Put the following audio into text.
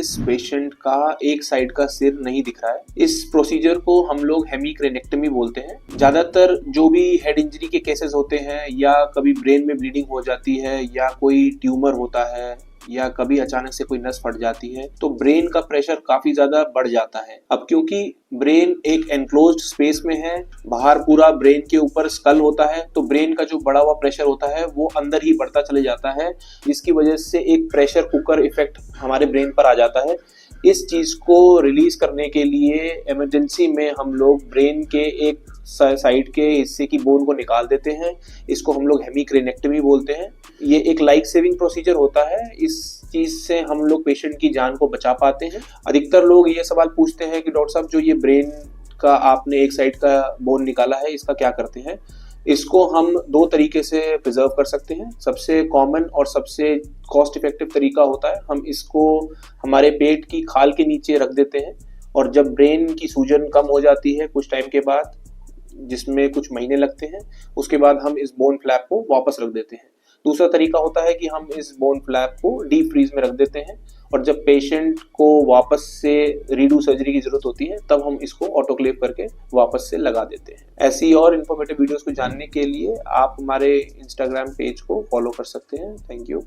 इस पेशेंट का एक साइड का सिर नहीं दिख रहा है। इस प्रोसीजर को हम लोग हेमिक्रेनेक्टमी बोलते हैं। ज्यादातर जो भी हेड इंजरी के केसेस होते हैं या कभी ब्रेन में ब्लीडिंग हो जाती है या कोई ट्यूमर होता है या कभी अचानक से कोई नस फट जाती है तो ब्रेन का प्रेशर काफी ज्यादा बढ़ जाता है। अब क्योंकि ब्रेन एक एनक्लोज्ड स्पेस में है, बाहर पूरा ब्रेन के ऊपर स्कल होता है, तो ब्रेन का जो बढ़ा हुआ प्रेशर होता है वो अंदर ही बढ़ता चले जाता है, जिसकी वजह से एक प्रेशर कुकर इफेक्ट हमारे ब्रेन पर आ जाता है। इस चीज को रिलीज करने के लिए इमरजेंसी में हम लोग ब्रेन के एक साइड के हिस्से की बोन को निकाल देते हैं। इसको हम लोग हेमिक्रेनेक्टमी बोलते हैं। ये एक लाइफ सेविंग प्रोसीजर होता है। इस चीज से हम लोग पेशेंट की जान को बचा पाते हैं। अधिकतर लोग ये सवाल पूछते हैं कि डॉक्टर साहब जो ये ब्रेन का आपने एक साइड का बोन निकाला है इसका क्या करते हैं। इसको हम दो तरीके से प्रिजर्व कर सकते हैं। सबसे कॉमन और सबसे कॉस्ट इफेक्टिव तरीका होता है हम इसको हमारे पेट की खाल के नीचे रख देते हैं और जब ब्रेन की सूजन कम हो जाती है कुछ टाइम के बाद, जिसमें कुछ महीने लगते हैं, उसके बाद हम इस बोन फ्लैप को वापस रख देते हैं। दूसरा तरीका होता है कि हम इस बोन फ्लैप को डीप फ्रीज में रख देते हैं और जब पेशेंट को वापस से रीडू सर्जरी की जरूरत होती है तब हम इसको ऑटोक्लेव करके वापस से लगा देते हैं। ऐसी और इन्फॉर्मेटिव वीडियोस को जानने के लिए आप हमारे इंस्टाग्राम पेज को फॉलो कर सकते हैं। Thank you.